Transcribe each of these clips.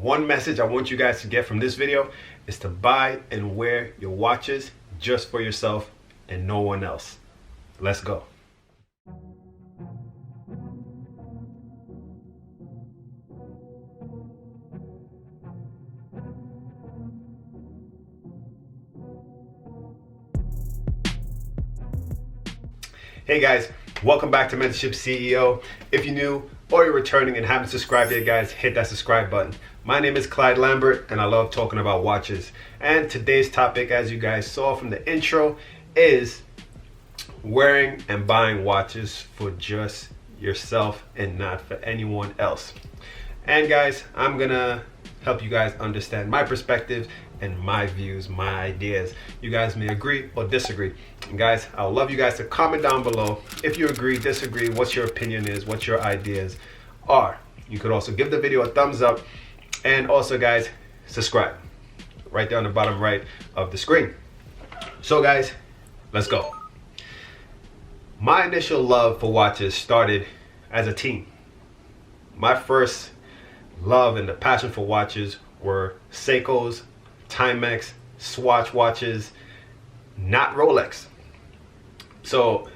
One message I want you guys to get from this video is to buy and wear your watches just for yourself and no one else. Let's go. Hey guys, welcome back to Mentorship CEO. If you're new or you're returning and haven't subscribed yet, guys, hit that subscribe button. My name is Clyde Lambert and I love talking about watches. And today's topic, as you guys saw from the intro, is wearing and buying watches for just yourself and not for anyone else. And guys, I'm gonna help you guys understand my perspective and my views, my ideas. You guys may agree or disagree. And guys, I would love you guys to comment down below if you agree, disagree, what your opinion is, what your ideas are. You could also give the video a thumbs up and also guys, subscribe right there on the bottom right of the screen. So guys, let's go. My initial love for watches started as a teen. My first love and the passion for watches were Seiko's, Timex, Swatch watches, not Rolex. So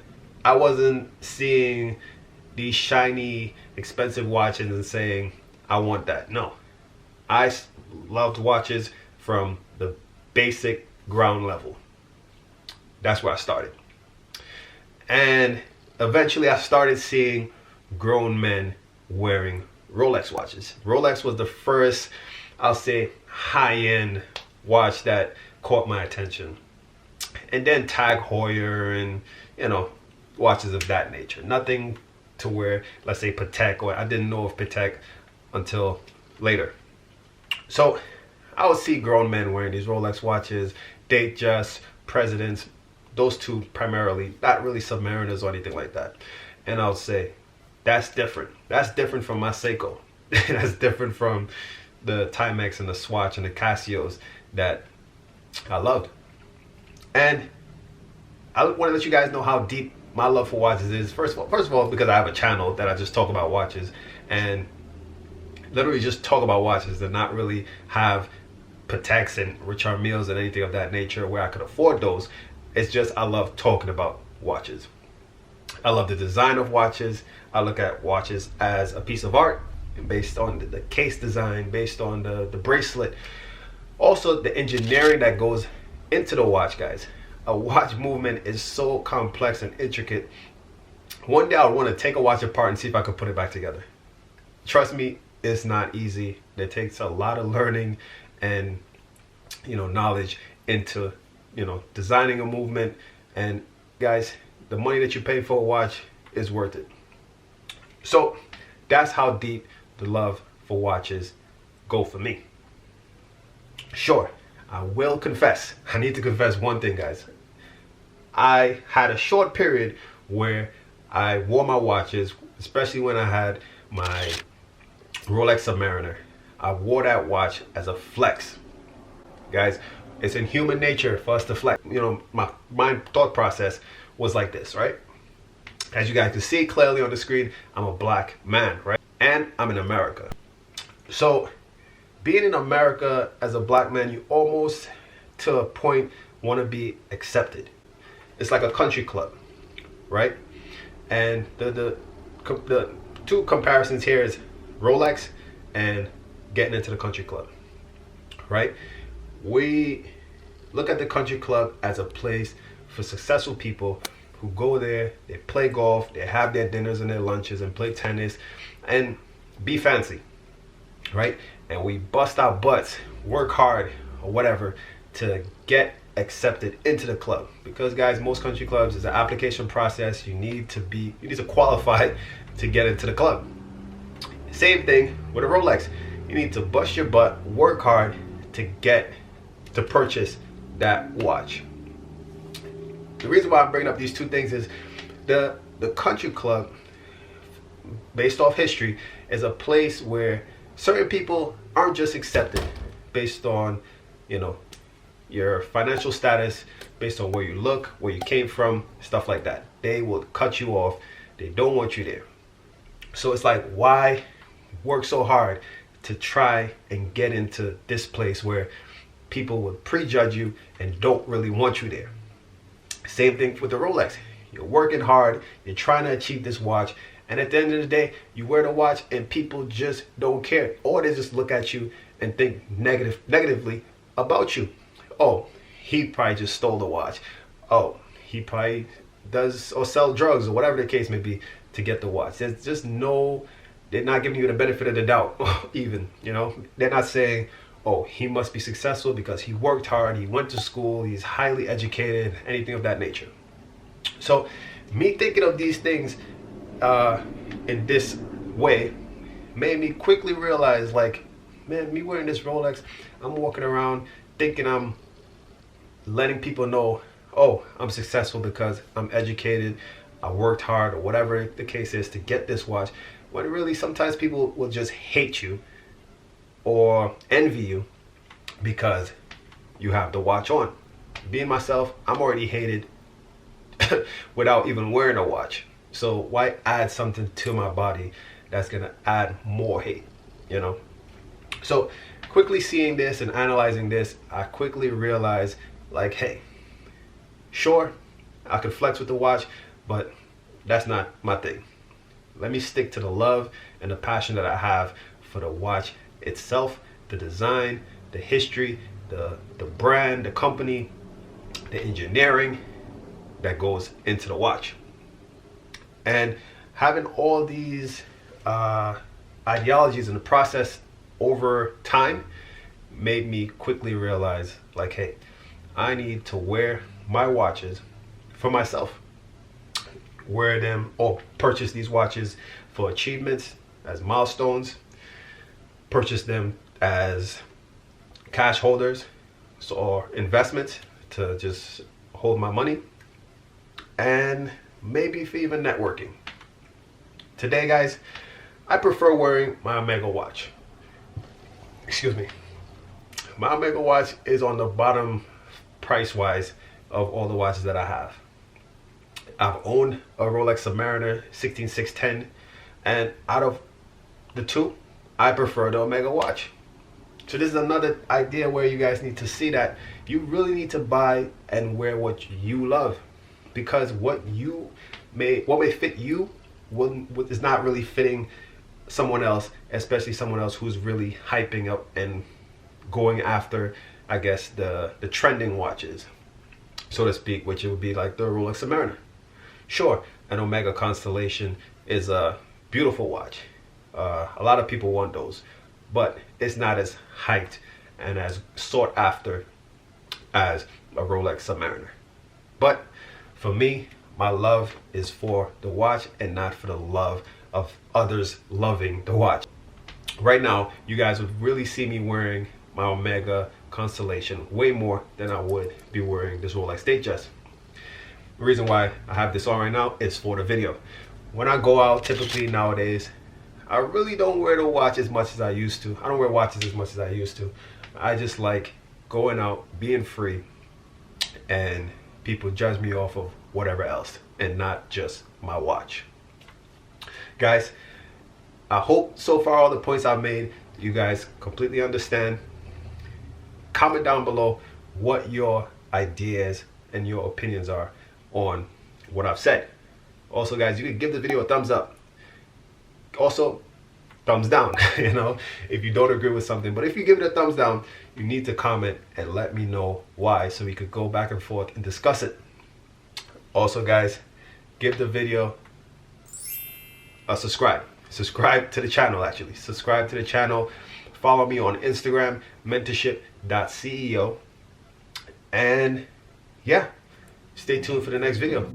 I wasn't seeing these shiny, expensive watches and saying, I want that. No, I loved watches from the basic ground level. That's where I started. And eventually I started seeing grown men wearing Rolex watches. Rolex was the first, I'll say, high-end watch that caught my attention. And then Tag Heuer and, you know, watches of that nature. Nothing to where, let's say, Patek, or I didn't know of Patek until later. So I would see grown men wearing these Rolex watches, Datejust, Presidents, those two primarily, not really Submariners or anything like that. And I would say, that's different. That's different from my Seiko. That's different from the Timex and the Swatch and the Casios that I loved. And I want to let you guys know how deep my love for watches is. First of all, because I have a channel that I just talk about watches and literally just talk about watches and not really have Pateks and Richard Milles and anything of that nature where I could afford those. It's just I love talking about watches. I love the design of watches. I look at watches as a piece of art based on the case design, based on the bracelet. Also the engineering that goes into the watch, guys. A watch movement is so complex and intricate. One day I would want to take a watch apart and see if I could put it back together. Trust me, it's not easy. It takes a lot of learning and, you know, knowledge into, you know, designing a movement. And guys, the money that you pay for a watch is worth it. So that's how deep the love for watches go for me. Sure, I will confess. I need to confess one thing, guys. I had a short period where I wore my watches, especially when I had my Rolex Submariner. I wore that watch as a flex. Guys, it's in human nature for us to flex. You know, my thought process was like this, right? As you guys can see clearly on the screen, I'm a black man, right? And I'm in America. So being in America as a black man, you almost to a point want to be accepted. It's like a country club, right? And the two comparisons here is Rolex and getting into the country club, right? We look at the country club as a place for successful people who go there, they play golf, they have their dinners and their lunches and play tennis and be fancy, right? And we bust our butts, work hard or whatever to get accepted into the club. Because guys, most country clubs is an application process. You need to qualify to get into the club. Same thing with a Rolex. You need to bust your butt, work hard to purchase that watch. The reason why I'm bringing up these two things is the country club, based off history, is a place where certain people aren't just accepted based on, you know, your financial status, based on where you look, where you came from, stuff like that. They will cut you off. They don't want you there. So it's like, why work so hard to try and get into this place where people would prejudge you and don't really want you there. Same thing with the Rolex. You're working hard, you're trying to achieve this watch, and at the end of the day, you wear the watch and people just don't care. Or they just look at you and think negatively about you. Oh, he probably just stole the watch. Oh, he probably does or sell drugs or whatever the case may be to get the watch. There's just no, they're not giving you the benefit of the doubt even, you know. They're not saying, oh, he must be successful because he worked hard, he went to school, he's highly educated, anything of that nature. So me thinking of these things in this way made me quickly realize, like, man, me wearing this Rolex, I'm walking around thinking I'm letting people know, oh, I'm successful because I'm educated, I worked hard, or whatever the case is to get this watch, when really sometimes people will just hate you or envy you because you have the watch on. Being myself, I'm already hated without even wearing a watch. So why add something to my body that's gonna add more hate, you know? So quickly seeing this and analyzing this, I quickly realized, like, hey, sure, I could flex with the watch, but that's not my thing. Let me stick to the love and the passion that I have for the watch itself, the design, the history, the brand, the company, the engineering that goes into the watch. And having all these ideologies in the process over time made me quickly realize, like, hey, I need to wear my watches for myself. Wear them or purchase these watches for achievements, as milestones, purchase them as cash holders or investments to just hold my money, and maybe for even networking. Today, guys, I prefer wearing my Omega watch. Excuse me. My Omega watch is on the bottom price-wise of all the watches that I have. I've owned a Rolex Submariner 16610, and out of the two, I prefer the Omega watch. So this is another idea where you guys need to see that you really need to buy and wear what you love, because what may fit you is not really fitting someone else, especially someone else who's really hyping up and going after, I guess, the trending watches, so to speak, which it would be like the Rolex Submariner. Sure, an Omega Constellation is a beautiful watch. A lot of people want those, but it's not as hyped and as sought after as a Rolex Submariner. But for me, my love is for the watch and not for the love of others loving the watch. Right now, you guys would really see me wearing my Omega Constellation way more than I would be wearing this Rolex Datejust. The reason why I have this on right now is for the video. When I go out, typically nowadays, I really don't wear the watch as much as I used to. I don't wear watches as much as I used to. I just like going out, being free, and people judge me off of whatever else and not just my watch. Guys, I hope so far all the points I've made, you guys completely understand. Comment down below what your ideas and your opinions are on what I've said. Also, guys, you can give the video a thumbs up. Also, thumbs down, you know, if you don't agree with something. But if you give it a thumbs down, you need to comment and let me know why, so we could go back and forth and discuss it. Also, guys, give the video a subscribe. Subscribe to the channel, actually. Subscribe to the channel. Follow me on Instagram, mentorship.ceo. And yeah, stay tuned for the next video.